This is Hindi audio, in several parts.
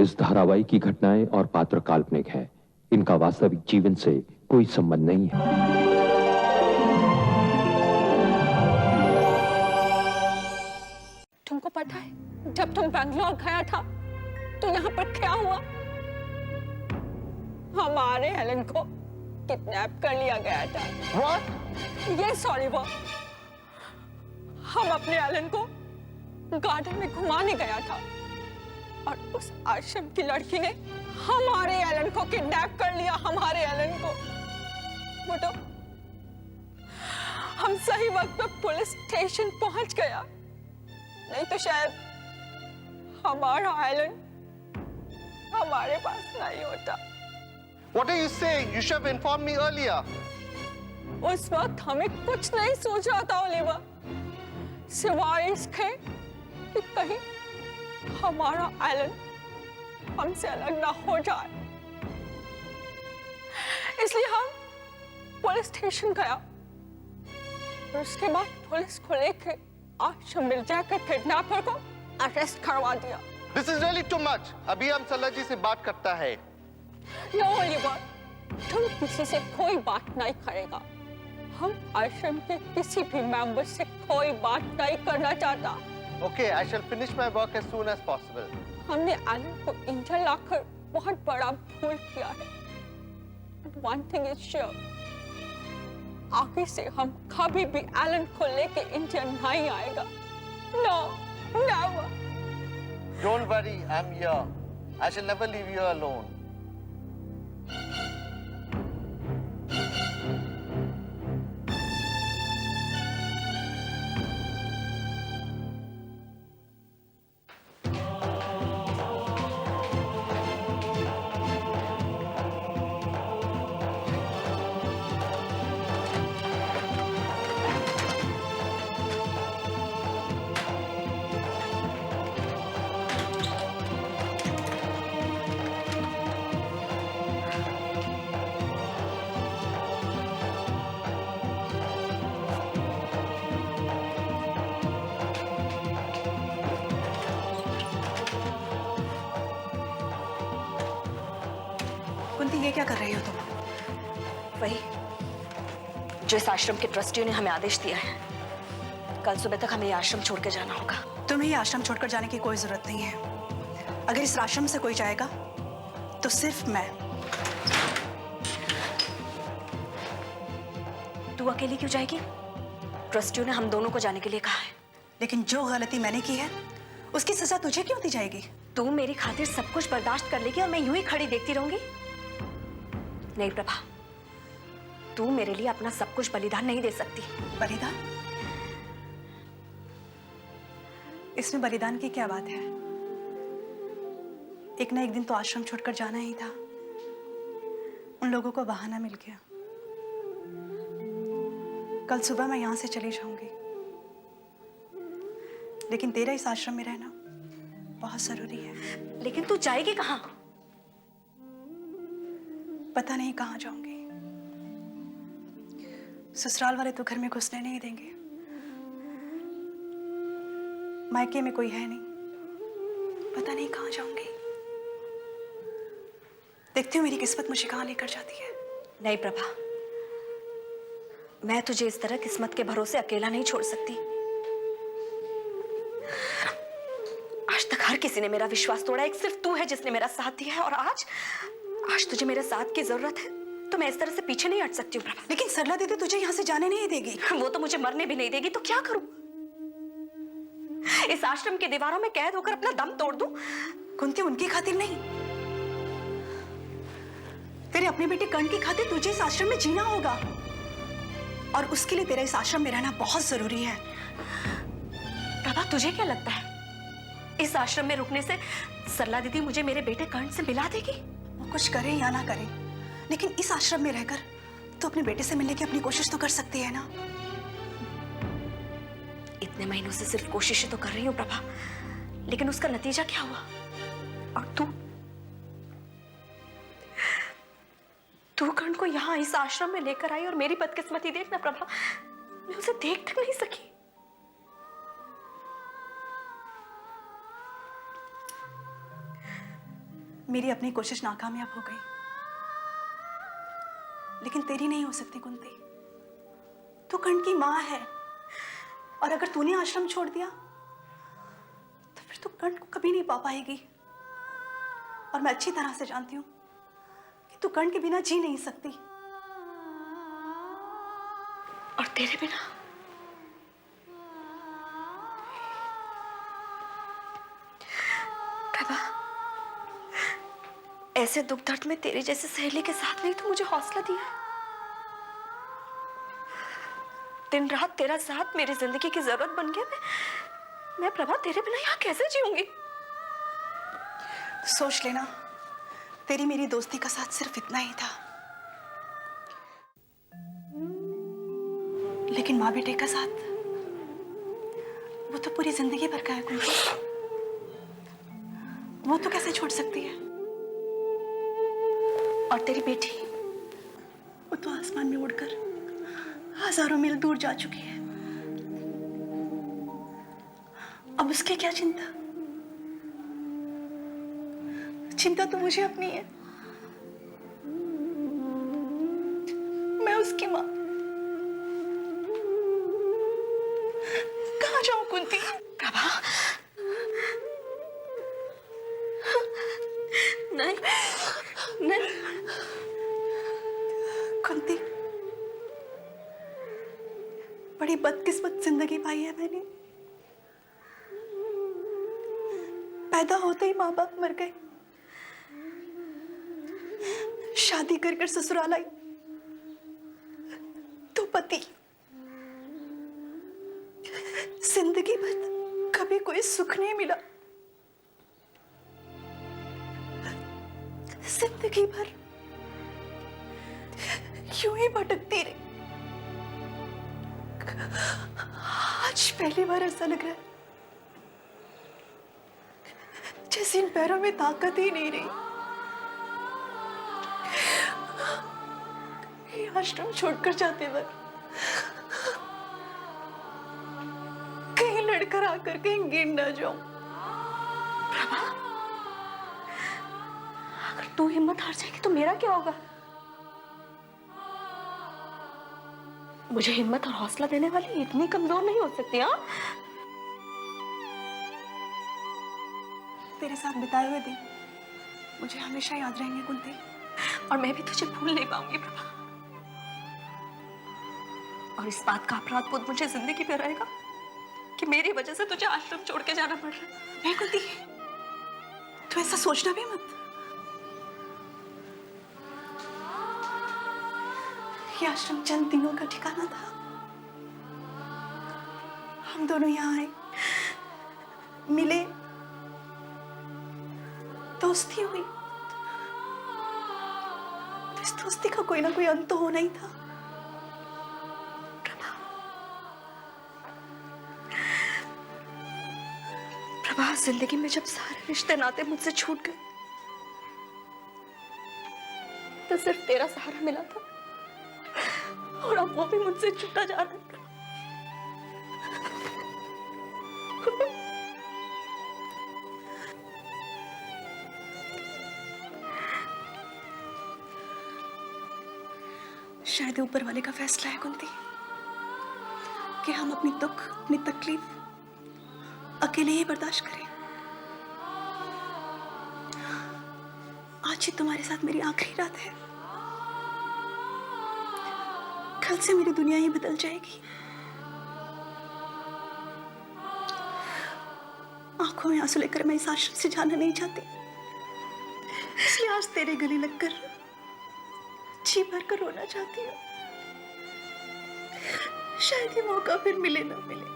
इस धारावाहिक की घटनाएं और पात्र काल्पनिक है। इनका वास्तविक जीवन से कोई संबंध नहीं है। तुमको पता है जब तुम बैंगलोर गया था तो यहाँ पर क्या हुआ? हमारे हेलन को किडनैप कर लिया गया था। What? Yes, Oliver. हम अपने एलन को गार्डन में घुमाने गया था और उस आश्रम की लड़की ने हमारे एलन को किडनैप कर लिया। हमारे एलन को वो तो हम सही वक्त पर पुलिस स्टेशन पहुंच गया, नहीं तो शायद हमारा एलन हमारे पास नहीं होता। What are you saying? You should have informed me earlier. उस वक्त हमें कुछ नहीं सोच रहा था ओलिवर, सिवाय इसके कि कहीं हमारा एलन हमसे अलग ना हो जाए। इसलिए हम पुलिस स्टेशन गया और उसके बाद पुलिस को लेके आश्रम में जाकर किडनैपर को अरेस्ट करवा दिया। This is really too much. अभी हम सल्ला जी से बात करता है। नो ओलिवर, तुम किसी से कोई बात नहीं करेगा। हम आश्रम के किसी भी मेंबर से कोई बात नहीं करना चाहता। Okay, I shall finish my work as soon as possible. हमने एलन को इंडिया लाकर बहुत बड़ा भूल किया है। But one thing is sure, आगे से हम कभी भी एलन को लेके इंडिया नहीं आएगा। No, never. Don't worry, I'm here. I shall never leave you alone. Kunti, ये क्या कर रही हो तुम? वही जो इस आश्रम के ट्रस्टियों ने हमें आदेश दिया है। कल सुबह तक हमें ये आश्रम छोड़ के जाना होगा। तुम्हें ये आश्रम छोड़कर जाने की कोई जरूरत नहीं है। अगर इस आश्रम से कोई जाएगा तो सिर्फ मैं। तू अकेली क्यों जाएगी? ट्रस्टियों ने हम दोनों को जाने के लिए कहा है। लेकिन जो गलती मैंने की है उसकी सजा तुझे क्यों दी जाएगी? तू मेरी खातिर सब कुछ बर्दाश्त कर लेगी और मैं यूं ही खड़ी देखती रहूंगी? नहीं प्रभा, तू मेरे लिए अपना सब कुछ बलिदान नहीं दे सकती। बलिदान? इसमें बलिदान की क्या बात है? एक ना एक दिन तो आश्रम छोड़कर जाना ही था। उन लोगों को बहाना मिल गया। कल सुबह मैं यहां से चली जाऊंगी, लेकिन तेरा इस आश्रम में रहना बहुत जरूरी है। लेकिन तू जाएगी कहां? पता नहीं कहां जाऊंगी। ससुराल वाले तो घर में घुसने नहीं देंगे। मायके में कोई है नहीं, पता नहीं कहां जाऊंगी। देखती हूँ मेरी किस्मत मुझे कहां लेकर जाती है। नहीं प्रभा, मैं तुझे इस तरह किस्मत के भरोसे अकेला नहीं छोड़ सकती। आज तक हर किसी ने मेरा विश्वास तोड़ा, एक सिर्फ तू है जिसने मेरा साथ दिया है। और आज तुझे मेरे साथ की जरूरत है, तो मैं इस तरह से पीछे नहीं हट सकती हूँ प्रभा। लेकिन सरला दीदी तुझे यहाँ से जाने नहीं देगी। वो तो मुझे मरने भी नहीं देगी, तो क्या करूं? इस आश्रम की दीवारों में कैद होकर अपना दम तोड़ दूं? कुंती, उनकी खातिर नहीं, तेरे अपने बेटे कर्ण की खातिर तुझे इस आश्रम में जीना होगा। और उसके लिए तेरा इस आश्रम में रहना बहुत जरूरी है। प्रभा, तुझे क्या लगता है इस आश्रम में रुकने से सरला दीदी मुझे मेरे बेटे कर्ण से मिला देगी? वो कुछ करे या ना करे, लेकिन इस आश्रम में रहकर तो अपने बेटे से मिलने की अपनी कोशिश तो कर सकती है ना। इतने महीनों से सिर्फ कोशिशें तो कर रही हूँ प्रभा, लेकिन उसका नतीजा क्या हुआ? और तू कर्ण को यहाँ इस आश्रम में लेकर आई और मेरी बदकिस्मती देखना प्रभा, मैं उसे देख तक नहीं सकी। मेरी अपनी कोशिश नाकामयाब हो गई, लेकिन तेरी नहीं हो सकती कुंती। तू कर्ण की माँ है, और अगर तूने आश्रम छोड़ दिया तो फिर तू कर्ण को कभी नहीं पा पाएगी। और मैं अच्छी तरह से जानती हूँ कि तू कर्ण के बिना जी नहीं सकती। और तेरे बिना? प्रभा, ऐसे दुख दर्द में तेरी जैसी सहेली के साथ नहीं तो मुझे हौसला दिया है। दिन रात तेरा साथ मेरी जिंदगी की जरूरत बन गया। मैं प्रभा तेरे बिना यहाँ कैसे जीऊंगी? सोच लेना, तेरी मेरी दोस्ती का साथ सिर्फ इतना ही था, लेकिन माँ बेटे का साथ वो तो पूरी जिंदगी भर का है कुंती। वो तो कैसे छोड़ सकती है? और तेरी बेटी? वो तो आसमान में उड़कर हजारों मील दूर जा चुकी है। अब उसकी क्या चिंता? चिंता तो मुझे अपनी है। मैं उसकी माँ। कहाँ जाऊं कुंती? प्रभा, नहीं नहीं कुंती, बड़ी बदकिस्मत जिंदगी पाई है मैंने। पैदा होते ही माँ बाप मर गए, शादी कर कर ससुराल आई तो पति। जिंदगी भर कभी कोई सुख नहीं मिला। जिंदगी भर यूं ही भटकती रही। आज पहली बार ऐसा लग रहा है जैसे इन पैरों में ताकत ही नहीं रही। ये आश्रम छोड़कर जाते वक्त कहीं लड़कर आकर कहीं गिर ना जाऊं। प्रभा, अगर तू हिम्मत हार जाएगी तो मेरा क्या होगा? मुझे हिम्मत और हौसला देने वाली इतनी कमजोर नहीं हो सकती। हाँ, तेरे साथ बिताए हुए दिन मुझे हमेशा याद रहेंगे कुंती। और मैं भी तुझे भूल नहीं पाऊंगी प्रभा। और इस बात का अपराध बोध मुझे जिंदगी में रहेगा कि मेरी वजह से तुझे आश्रम छोड़ के जाना पड़ रहा है। नहीं कुंती, तू ऐसा सोचना भी मत। ये आश्रम चंद दिनों का ठिकाना था। हम दोनों यहाँ आए, मिले, दोस्ती हुई। तो इस दोस्ती का कोई ना कोई अंत तो होना ही था। प्रभा, जिंदगी में जब सारे रिश्ते नाते मुझसे छूट गए तो सिर्फ तेरा सहारा मिला था, और अब वो भी मुझसे छूटा जा रहा है। शायद ऊपर वाले का फैसला है कुंती कि हम अपनी दुख, अपनी तकलीफ अकेले ही बर्दाश्त करें। आज ही तुम्हारे साथ मेरी आखिरी रात है। कल से मेरी दुनिया ही बदल जाएगी। आंखों में आंसू लेकर मैं इस आश्रम से जाना नहीं चाहती, इसलिए आज तेरे गले लगकर जी भर कर रोना चाहती हूँ। शायद ये मौका फिर मिले ना मिले।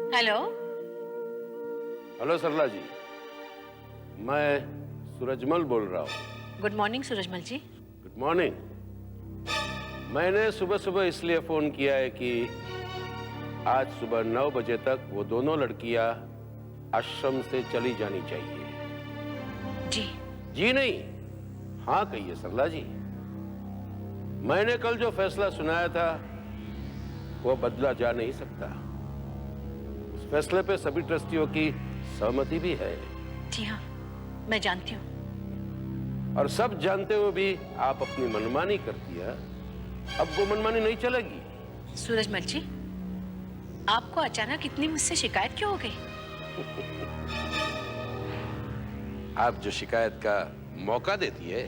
हेलो। हेलो सरला जी, मैं सूरजमल बोल रहा हूँ। Good morning Surajmal ji. Good morning. मैंने सुबह सुबह इसलिए फोन किया है कि आज सुबह 9 बजे तक वो दोनों लड़कियां आश्रम से चली जानी चाहिए। जी। जी नहीं, हाँ कहिए सरला जी। मैंने कल जो फैसला सुनाया था वो बदला जा नहीं सकता। उस फैसले पे सभी ट्रस्टियों की सहमति भी है। जी हाँ, मैं जानती हूँ। और सब जानते हुए भी आप अपनी मनमानी कर दिया। अब वो मनमानी नहीं चलेगी। सूरजमल जी, आपको अचानक इतनी मुझसे शिकायत क्यों हो गई? आप जो शिकायत का मौका देती है,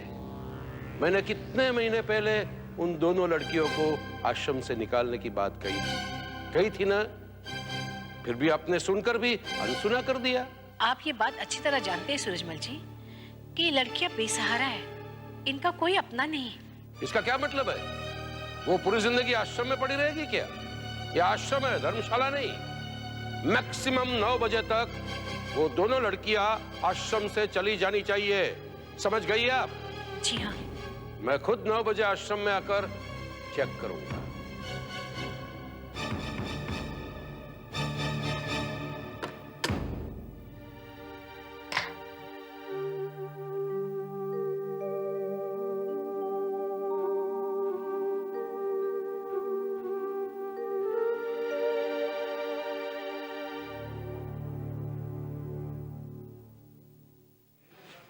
मैंने कितने महीने पहले उन दोनों लड़कियों को आश्रम से निकालने की बात कही थी ना? फिर भी आपने सुनकर भी अनसुना कर दिया। आप ये बात अच्छी तरह जानते हैं सूरजमल जी कि ये लड़कियां बेसहारा है, इनका कोई अपना नहीं। इसका क्या मतलब है? वो पूरी जिंदगी आश्रम में पड़ी रहेगी क्या? ये आश्रम है, धर्मशाला नहीं। मैक्सिमम 9 बजे तक वो दोनों लड़कियां आश्रम से चली जानी चाहिए। समझ गई आप? जी हाँ। मैं खुद 9 बजे आश्रम में आकर चेक करूंगा।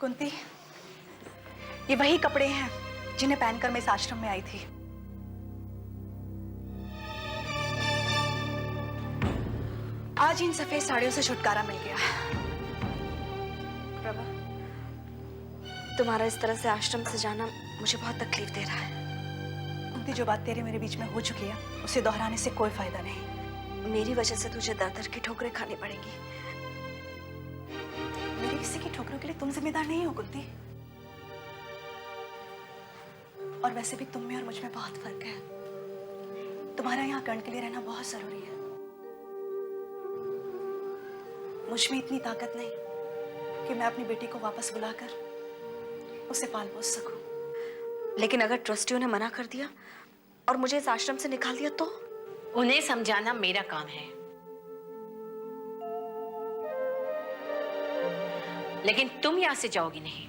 कुंती, ये वही कपड़े हैं जिन्हें पहनकर मैं इस आश्रम में आई थी। आज इन सफेद साड़ियों से छुटकारा मिल गया। प्रभा, तुम्हारा इस तरह से आश्रम से जाना मुझे बहुत तकलीफ दे रहा है। कुंती, जो बात तेरे मेरे बीच में हो चुकी है उसे दोहराने से कोई फायदा नहीं। मेरी वजह से तुझे दर दर की ठोकरें खानी पड़ेंगी। मेरी किसी की ठोकरों के लिए तुम जिम्मेदार नहीं हो कुंती। और वैसे भी तुम में और मुझ में बहुत फर्क है। तुम्हारा यहाँ कर्ण के लिए रहना बहुत जरूरी है। मुझ में इतनी ताकत नहीं कि मैं अपनी बेटी को वापस बुलाकर उसे पाल पोस सकूं। लेकिन अगर ट्रस्टियों ने मना कर दिया और मुझे इस आश्रम से निकाल दिया तो? उन्हें समझाना मेरा काम है, लेकिन तुम यहां से जाओगी नहीं।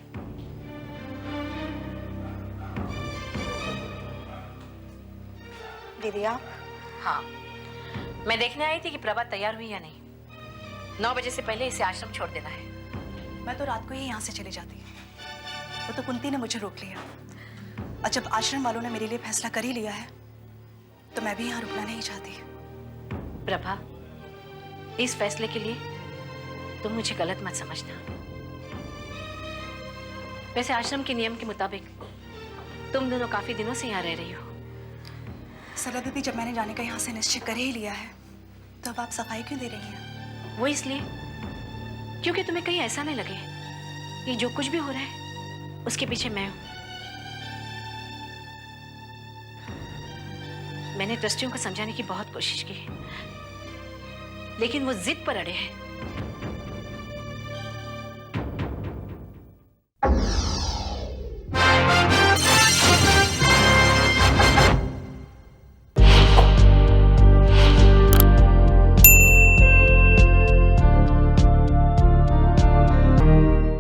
दीदी आप? हाँ, मैं देखने आई थी कि प्रभा तैयार हुई या नहीं। 9 बजे से पहले इसे आश्रम छोड़ देना है। मैं तो रात को ही यहाँ से चली जाती। वो तो कुंती ने मुझे रोक लिया। और जब आश्रम वालों ने मेरे लिए फैसला कर ही लिया है तो मैं भी यहाँ रुकना नहीं चाहती। प्रभा, इस फैसले के लिए तुम मुझे गलत मत समझना। वैसे आश्रम के नियम के मुताबिक तुम दोनों काफी दिनों से यहाँ रह रही हो। सरला दीदी, जब मैंने जाने का यहाँ से निश्चय कर ही लिया है तो अब आप सफाई क्यों दे रही हैं? वो इसलिए क्योंकि तुम्हें कहीं ऐसा नहीं लगे कि जो कुछ भी हो रहा है उसके पीछे मैं हूं। मैंने ट्रस्टियों को समझाने की बहुत कोशिश की, लेकिन वो जिद पर अड़े हैं।